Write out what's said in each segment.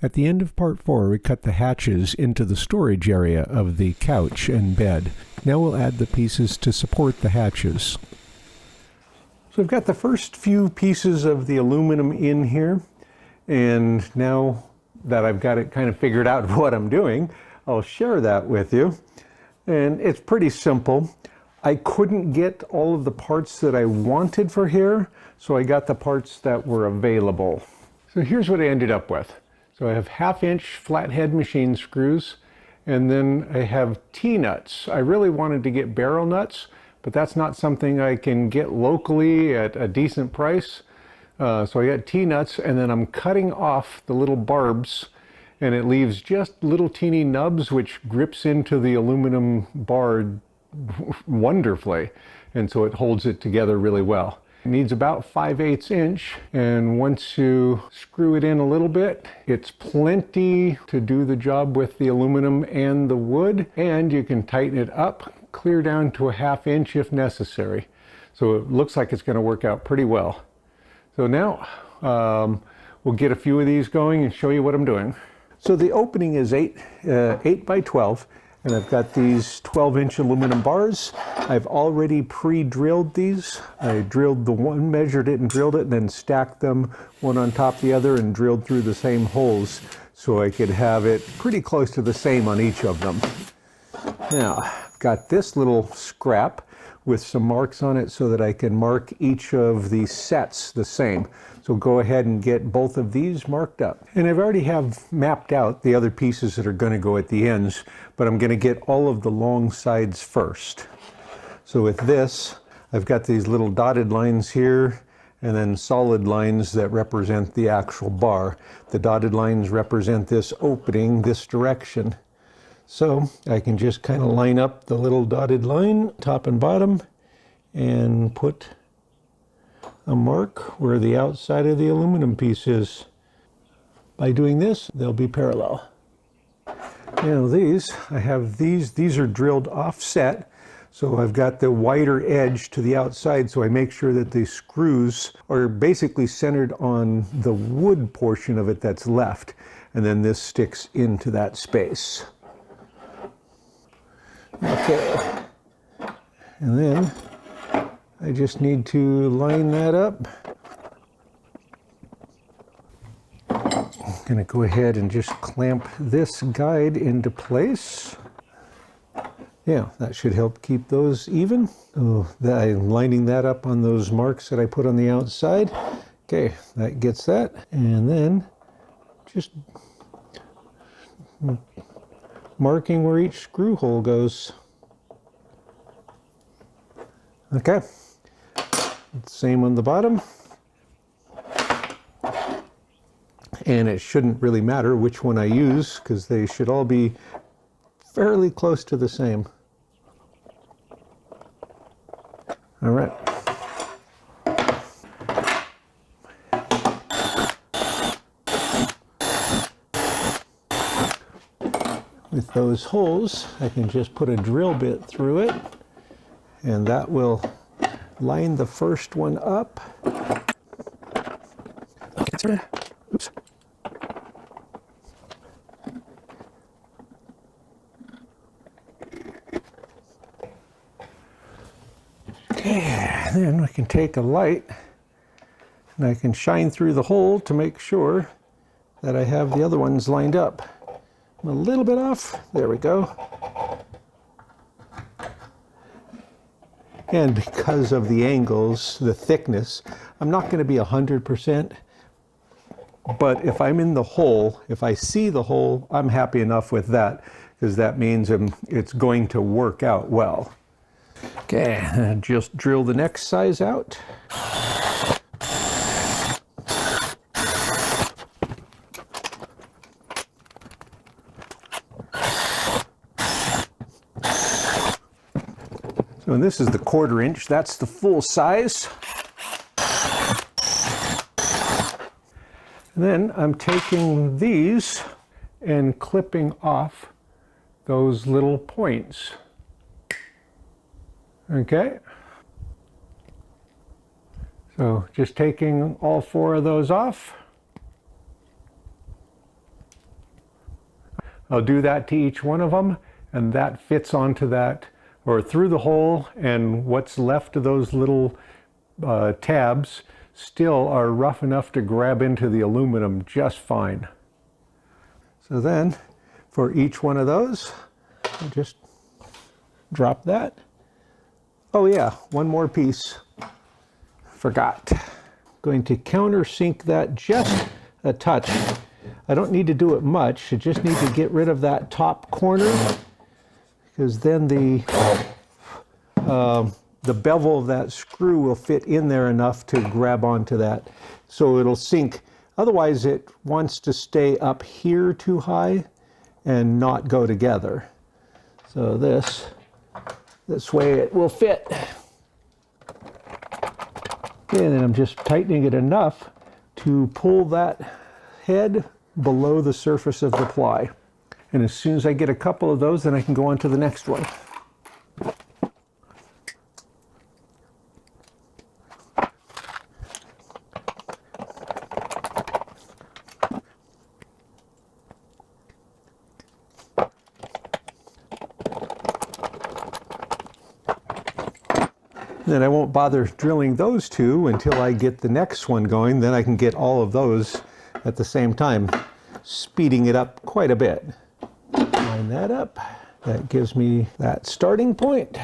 At the end of part 4, we cut the hatches into the storage area of the couch and bed. Now we'll add the pieces to support the hatches. So I've got the first few pieces of the aluminum in here, and now that I've got it kind of figured out what I'm doing, I'll share that with you. And it's pretty simple. I couldn't get all of the parts that I wanted for here, so I got the parts that were available. So here's what I ended up with. So I have 1/2-inch flathead machine screws, and then I have T-nuts. I really wanted to get barrel nuts, but that's not something I can get locally at a decent price. So I got T-nuts, and then I'm cutting off the little barbs, and it leaves just little teeny nubs which grips into the aluminum bar wonderfully, and so it holds it together really well. It needs about 5/8 inch, and once you screw it in a little bit, it's plenty to do the job with the aluminum and the wood, and you can tighten it up clear down to 1/2 inch if necessary. So it looks like it's going to work out pretty well. So now we'll get a few of these going and show you what I'm doing. So the opening is 8 by 12. And I've got these 12-inch aluminum bars. I've already pre-drilled these. I drilled the one, measured it and drilled it, and then stacked them one on top of the other and drilled through the same holes so I could have it pretty close to the same on each of them. Now, I've got this little scrap with some marks on it so that I can mark each of the sets the same. So go ahead and get both of these marked up. And I've already have mapped out the other pieces that are going to go at the ends, but I'm going to get all of the long sides first. So with this, I've got these little dotted lines here, and then solid lines that represent the actual bar. The dotted lines represent this opening this direction. So I can just kind of line up the little dotted line, top and bottom, and put a mark where the outside of the aluminum piece is. By doing this, they'll be parallel. Now I have these are drilled offset, so I've got the wider edge to the outside, so I make sure that the screws are basically centered on the wood portion of it that's left, and then this sticks into that space. Okay, and then I just need to line that up. I'm going to go ahead and just clamp this guide into place. Yeah, that should help keep those even. Oh, I'm lining that up on those marks that I put on the outside. Okay, that gets that. And then just marking where each screw hole goes. Okay, same on the bottom. And it shouldn't really matter which one I use because they should all be fairly close to the same. All right. With those holes, I can just put a drill bit through it, and that will line the first one up. Okay, oops. Okay, then we can take a light and I can shine through the hole to make sure that I have the other ones lined up. I'm a little bit off. There we go. And because of the angles, the thickness, I'm not going to be 100%. But if I'm in the hole, if I see the hole, I'm happy enough with that because that means it's going to work out well. Okay, just drill the next size out. So this is the 1/4 inch, that's the full size. And then I'm taking these and clipping off those little points. Okay. So just taking all 4 of those off. I'll do that to each one of them, and that fits onto that, or through the hole, and what's left of those little tabs still are rough enough to grab into the aluminum just fine. So then, for each one of those, I'll just drop that. Oh yeah, one more piece. Forgot. Going to countersink that just a touch. I don't need to do it much. I just need to get rid of that top corner, because then the bevel of that screw will fit in there enough to grab onto that, so it'll sink. Otherwise, it wants to stay up here too high and not go together. So this way it will fit. Okay, and then I'm just tightening it enough to pull that head below the surface of the ply. And as soon as I get a couple of those, then I can go on to the next one. Then I won't bother drilling those two until I get the next one going. Then I can get all of those at the same time, speeding it up quite a bit. Line that up. That gives me that starting point.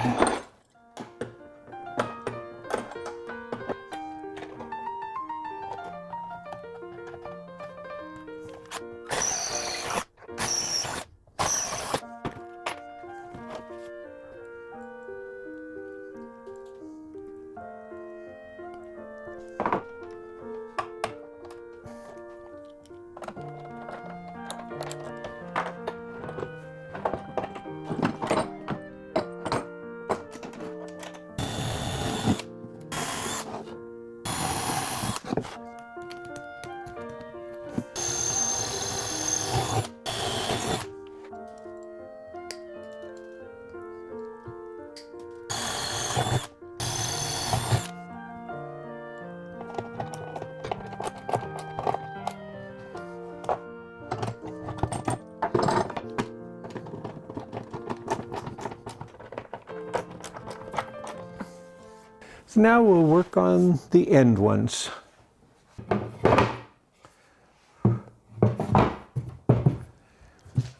So now we'll work on the end ones.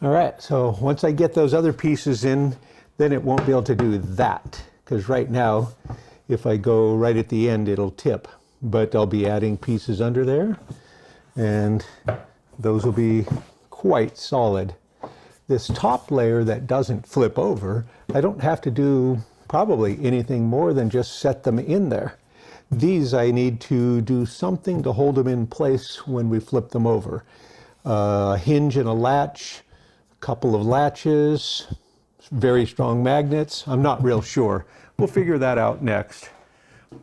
All right, so once I get those other pieces in, then it won't be able to do that, because right now, if I go right at the end, it'll tip. But I'll be adding pieces under there, and those will be quite solid. This top layer that doesn't flip over, I don't have to do probably anything more than just set them in there. These I need to do something to hold them in place when we flip them over. A hinge and a latch, a couple of latches, very strong magnets. I'm not real sure. We'll figure that out next.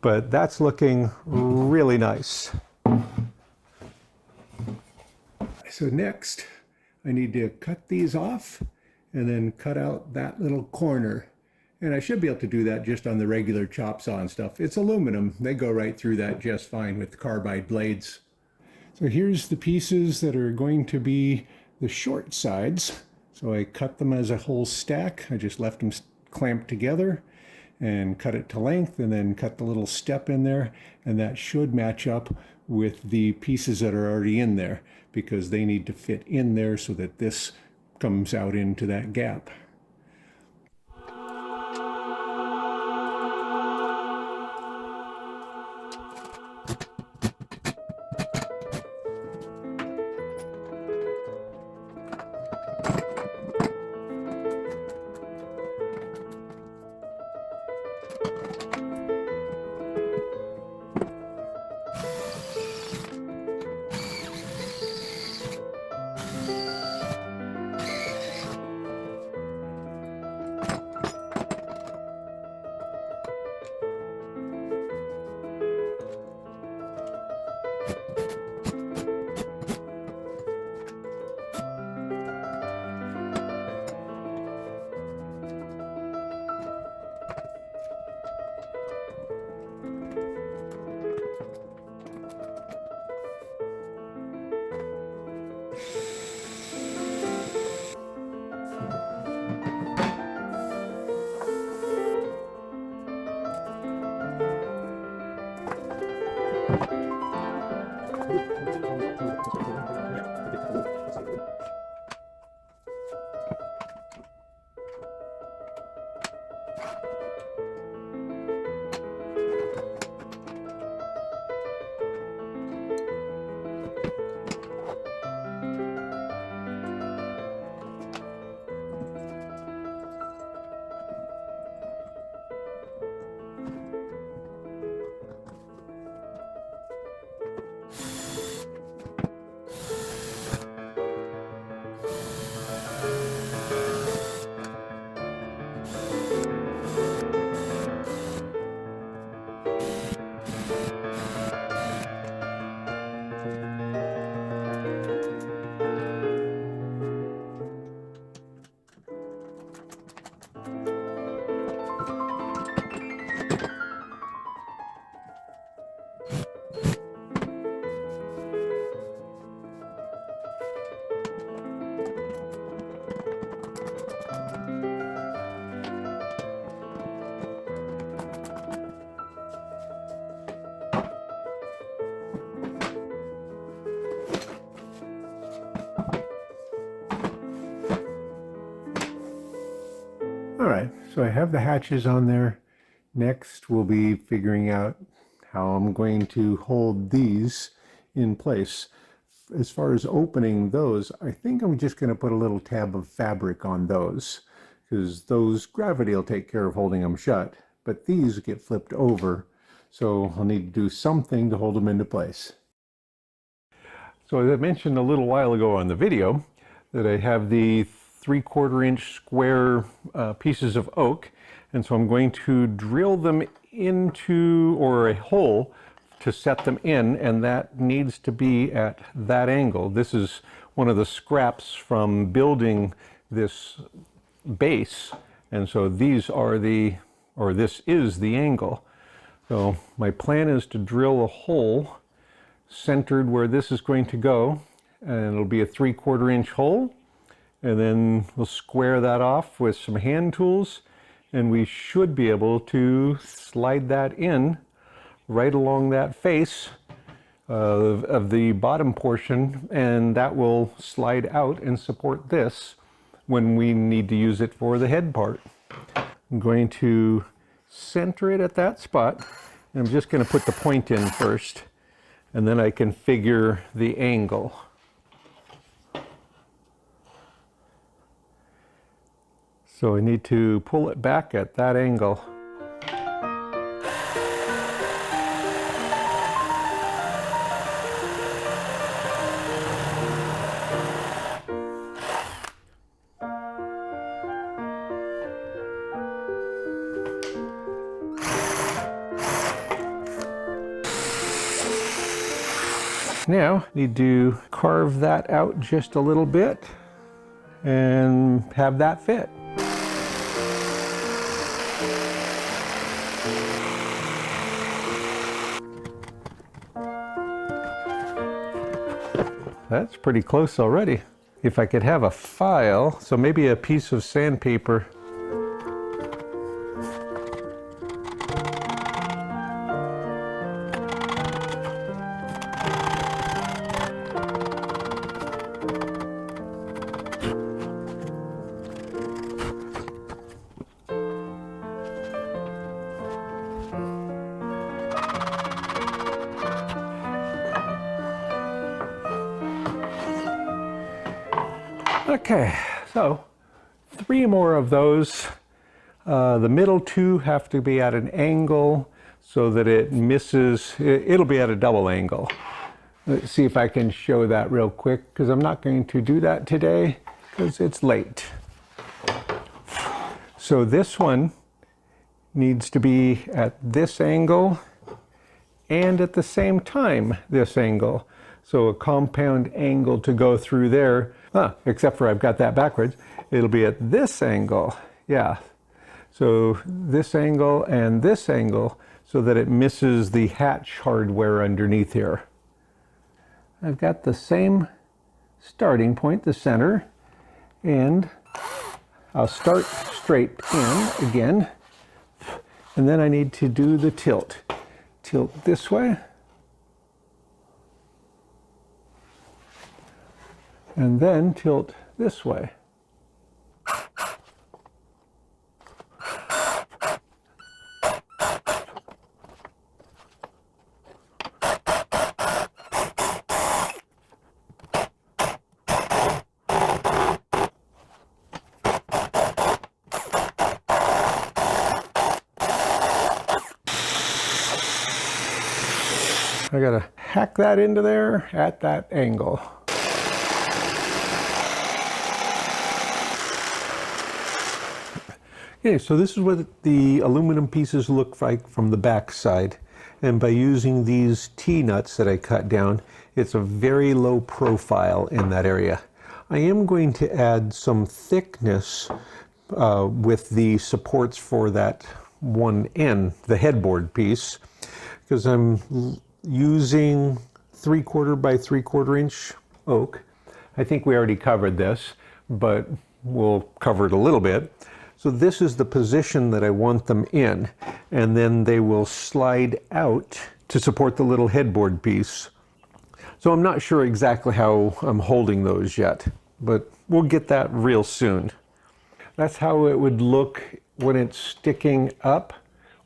But that's looking really nice. So next, I need to cut these off and then cut out that little corner. And I should be able to do that just on the regular chop saw and stuff. It's aluminum. They go right through that just fine with carbide blades. So here's the pieces that are going to be the short sides. So I cut them as a whole stack. I just left them clamped together and cut it to length, and then cut the little step in there. And that should match up with the pieces that are already in there, because they need to fit in there so that this comes out into that gap. All right, so I have the hatches on there. Next, we'll be figuring out how I'm going to hold these in place. As far as opening those, I think I'm just going to put a little tab of fabric on those, because those gravity will take care of holding them shut, but these get flipped over, so I'll need to do something to hold them into place. So as I mentioned a little while ago on the video, that I have the 3/4 inch square pieces of oak, and so I'm going to drill them into, or a hole to set them in, and that needs to be at that angle. This is one of the scraps from building this base, and so these are this is the angle. So my plan is to drill a hole centered where this is going to go, and it'll be a 3/4 inch hole, and then we'll square that off with some hand tools, and we should be able to slide that in right along that face of the bottom portion, and that will slide out and support this when we need to use it for the head part. I'm going to center it at that spot, and I'm just going to put the point in first, and then I can figure the angle. So I need to pull it back at that angle. Now, need to carve that out just a little bit and have that fit. That's pretty close already. If I could have a file, so maybe a piece of sandpaper. Okay, so 3 more of those. The middle 2 have to be at an angle so that it misses, it'll be at a double angle. Let's see if I can show that real quick, because I'm not going to do that today because it's late. So this one needs to be at this angle and at the same time this angle. So a compound angle to go through there, except for I've got that backwards. It'll be at this angle, yeah. So this angle and this angle so that it misses the hatch hardware underneath here. I've got the same starting point, the center, and I'll start straight in again, and then I need to do the tilt. Tilt this way, and then tilt this way. I gotta hack that into there at that angle. Okay, so this is what the aluminum pieces look like from the back side. And by using these T-nuts that I cut down, it's a very low profile in that area. I am going to add some thickness with the supports for that one end, the headboard piece, because I'm using 3/4 by 3/4 inch oak. I think we already covered this, but we'll cover it a little bit. So this is the position that I want them in, and then they will slide out to support the little headboard piece. So I'm not sure exactly how I'm holding those yet, but we'll get that real soon. That's how it would look when it's sticking up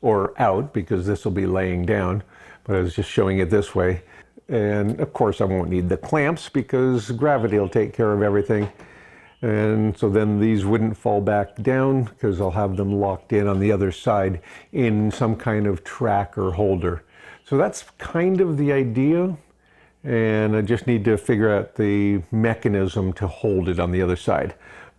or out, because this will be laying down, but I was just showing it this way. And of course I won't need the clamps because gravity will take care of everything. And so then these wouldn't fall back down because I'll have them locked in on the other side in some kind of track or holder. So that's kind of the idea. And I just need to figure out the mechanism to hold it on the other side.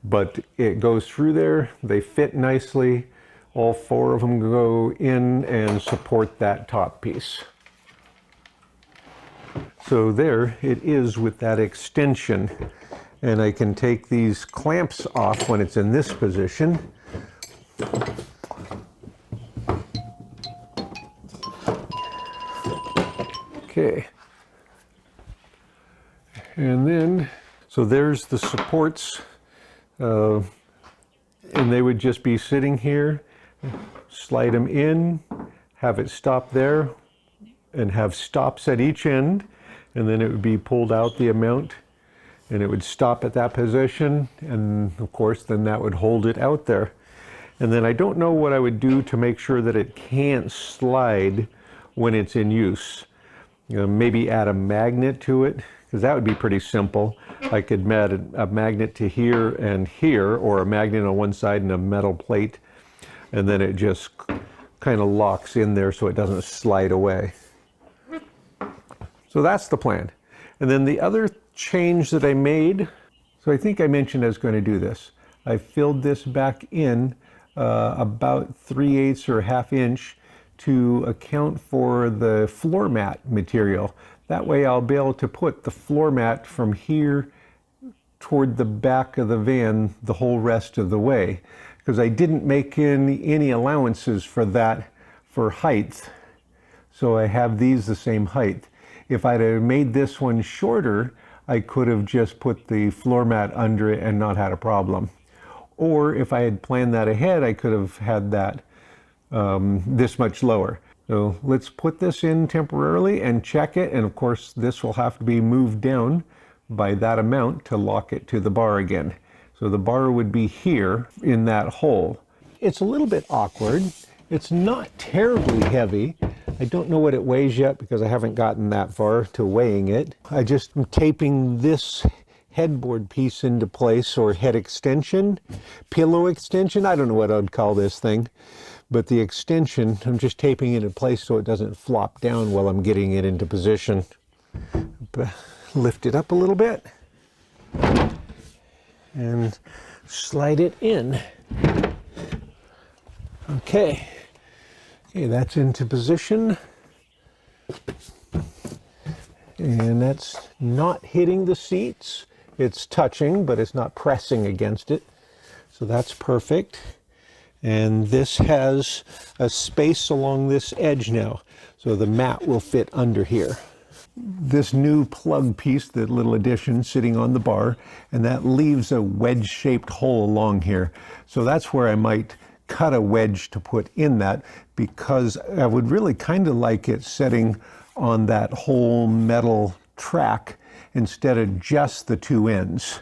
But it goes through there, they fit nicely. All four of them go in and support that top piece. So there it is with that extension. And I can take these clamps off when it's in this position. Okay. And then, so there's the supports, and they would just be sitting here, slide them in, have it stop there, and have stops at each end, and then it would be pulled out the amount, and it would stop at that position, and of course then that would hold it out there. And then I don't know what I would do to make sure that it can't slide when it's in use. You know, maybe add a magnet to it, because that would be pretty simple. I could add a magnet to here and here, or a magnet on one side and a metal plate, and then it just kind of locks in there so it doesn't slide away. So that's the plan. And then the other change that I made, so I think I mentioned I was going to do this. I filled this back in about 3/8 or a ½ inch to account for the floor mat material. That way I'll be able to put the floor mat from here toward the back of the van the whole rest of the way, because I didn't make any allowances for that for height. So I have these the same height. If I'd have made this one shorter, I could have just put the floor mat under it and not had a problem. Or if I had planned that ahead, I could have had that this much lower. So let's put this in temporarily and check it. And of course, this will have to be moved down by that amount to lock it to the bar again. So the bar would be here in that hole. It's a little bit awkward. It's not terribly heavy. I don't know what it weighs yet because I haven't gotten that far to weighing it. I just am taping this headboard piece into place, or head extension, pillow extension. I don't know what I'd call this thing. But the extension, I'm just taping it in place so it doesn't flop down while I'm getting it into position. Lift it up a little bit and slide it in. Okay, that's into position. And that's not hitting the seats. It's touching, but it's not pressing against it. So that's perfect. And this has a space along this edge now, so the mat will fit under here. This new plug piece, the little addition sitting on the bar, and that leaves a wedge-shaped hole along here. So that's where I might cut a wedge to put in that, because I would really kind of like it setting on that whole metal track instead of just the two ends.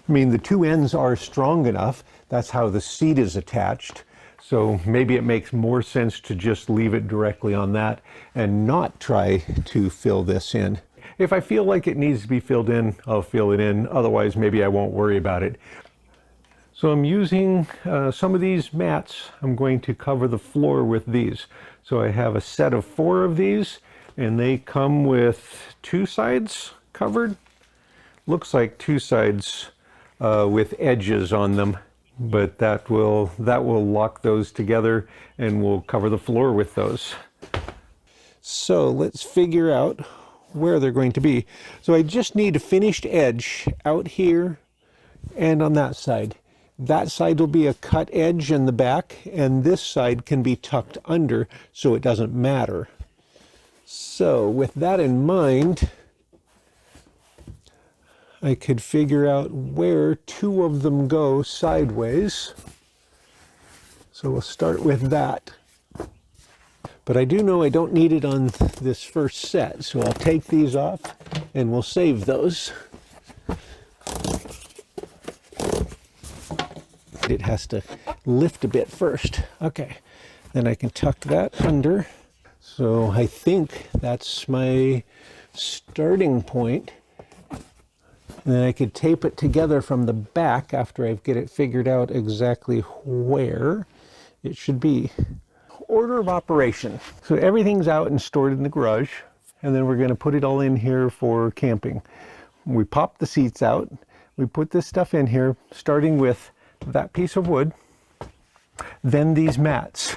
I mean, the two ends are strong enough. That's how the seat is attached. So maybe it makes more sense to just leave it directly on that and not try to fill this in. If I feel like it needs to be filled in, I'll fill it in. Otherwise, maybe I won't worry about it. So I'm using some of these mats. I'm going to cover the floor with these. So I have a set of 4 of these, and they come with 2 sides covered. Looks like 2 sides with edges on them, but that will lock those together, and we'll cover the floor with those. So let's figure out where they're going to be. So I just need a finished edge out here and on that side. That side will be a cut edge in the back, and this side can be tucked under so it doesn't matter. So with that in mind, I could figure out where 2 of them go sideways. So we'll start with that. But I do know I don't need it on this first set, so I'll take these off and we'll save those. It has to lift a bit first. Okay, then I can tuck that under. So I think that's my starting point. And then I could tape it together from the back after I get it figured out exactly where it should be. Order of operation. So everything's out and stored in the garage, and then we're going to put it all in here for camping. We pop the seats out. We put this stuff in here, starting with that piece of wood, then these mats,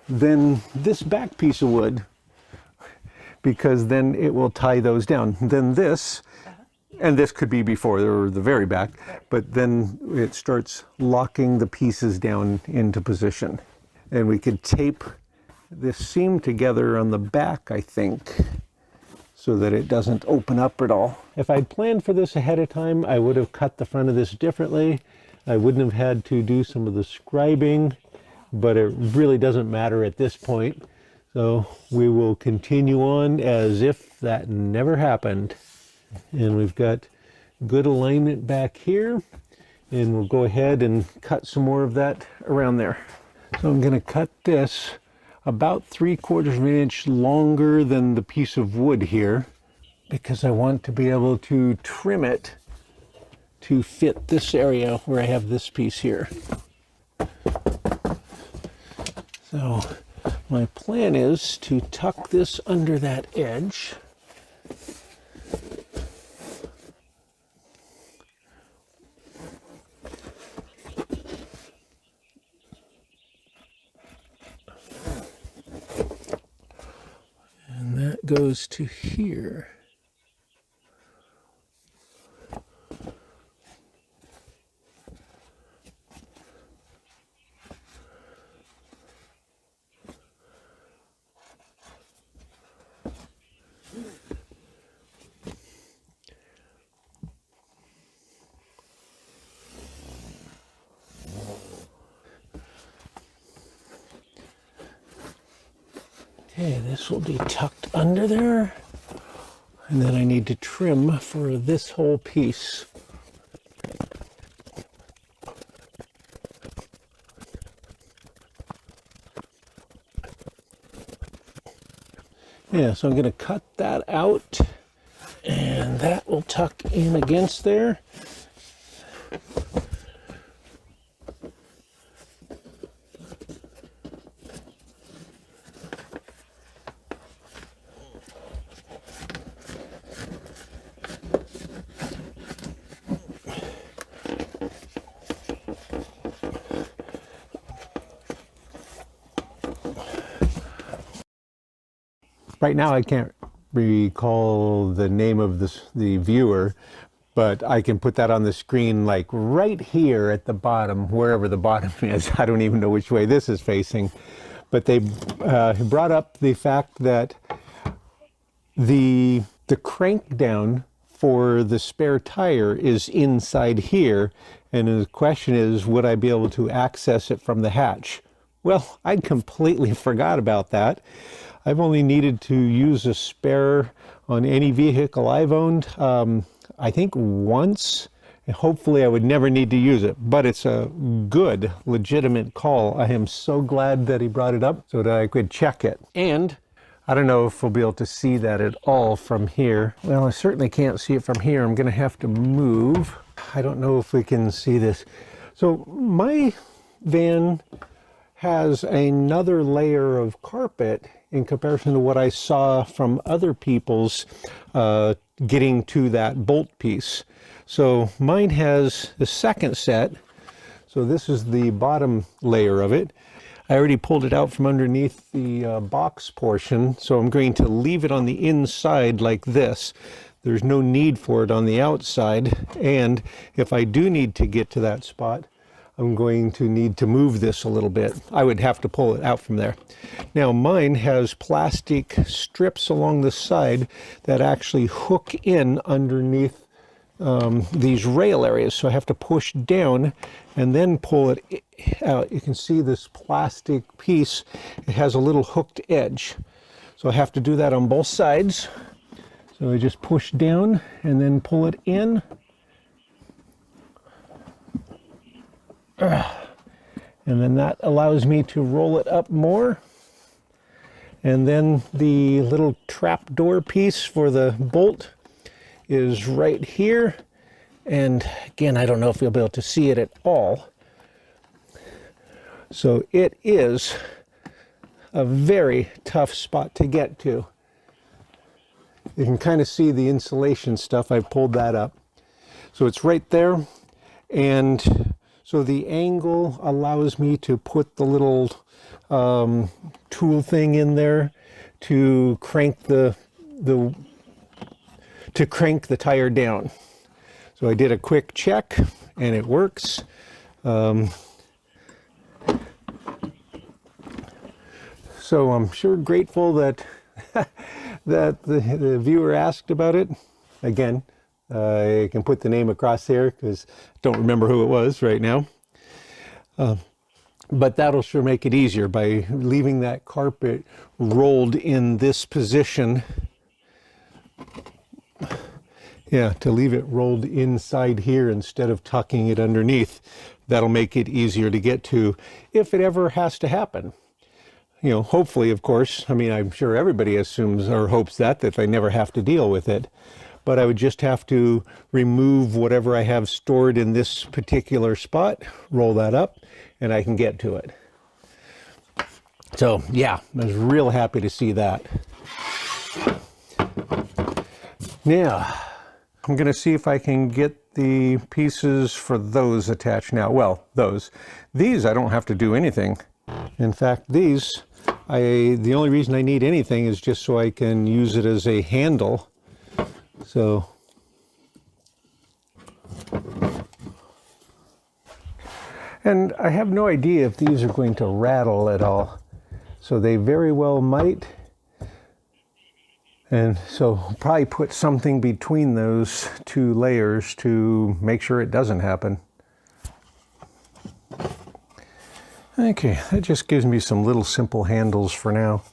then this back piece of wood, because then it will tie those down. Then this, and this could be before or the very back, but then it starts locking the pieces down into position. And we could tape this seam together on the back, I think, so that it doesn't open up at all. If I'd planned for this ahead of time, I would have cut the front of this differently. I wouldn't have had to do some of the scribing, but it really doesn't matter at this point. So we will continue on as if that never happened. And we've got good alignment back here, and we'll go ahead and cut some more of that around there. So I'm going to cut this about 3/4 of an inch longer than the piece of wood here, because I want to be able to trim it to fit this area where I have this piece here. So my plan is to tuck this under that edge. And that goes to here. Okay, this will be tucked under there, and then I need to trim for this whole piece. Yeah, so I'm going to cut that out, and that will tuck in against there. Right now I can't recall the name of the viewer, but I can put that on the screen like right here at the bottom, wherever the bottom is. I don't even know which way this is facing. But they brought up the fact that the crank down for the spare tire is inside here, and the question is, would I be able to access it from the hatch? Well, I'd completely forgot about that. I've only needed to use a spare on any vehicle I've owned, I think once. Hopefully I would never need to use it, but it's a good, legitimate call. I am so glad that he brought it up so that I could check it. And I don't know if we'll be able to see that at all from here. Well, I certainly can't see it from here. I'm going to have to move. I don't know if we can see this. So my van has another layer of carpet in comparison to what I saw from other people's getting to that bolt piece. So mine has the second set. So this is the bottom layer of it. I already pulled it out from underneath the box portion, so I'm going to leave it on the inside like this. There's no need for it on the outside, and if I do need to get to that spot, I'm going to need to move this a little bit. I would have to pull it out from there. Now mine has plastic strips along the side that actually hook in underneath these rail areas. So I have to push down and then pull it out. You can see this plastic piece, it has a little hooked edge. So I have to do that on both sides. So I just push down and then pull it in. And then that allows me to roll it up more. And then the little trap door piece for the bolt is right here. And again, I don't know if you'll be able to see it at all. So it is a very tough spot to get to. You can kind of see the insulation stuff. I pulled that up. So it's right there. And so the angle allows me to put the little tool thing in there to crank the tire down. So I did a quick check and it works. So I'm sure grateful that that the viewer asked about it. Again, I can put the name across here because I don't remember who it was right now. But that'll sure make it easier by leaving that carpet rolled in this position. Yeah, to leave it rolled inside here instead of tucking it underneath. That'll make it easier to get to if it ever has to happen. You know, hopefully, of course. I mean, I'm sure everybody assumes or hopes that they never have to deal with it. But I would just have to remove whatever I have stored in this particular spot, roll that up, and I can get to it. So, yeah, I was real happy to see that. Now, I'm going to see if I can get the pieces for those attached now. Well, these I don't have to do anything. In fact, these, the only reason I need anything is just so I can use it as a handle. So, and I have no idea if these are going to rattle at all. So they very well might. And so I'll probably put something between those two layers to make sure it doesn't happen. Okay, that just gives me some little simple handles for now.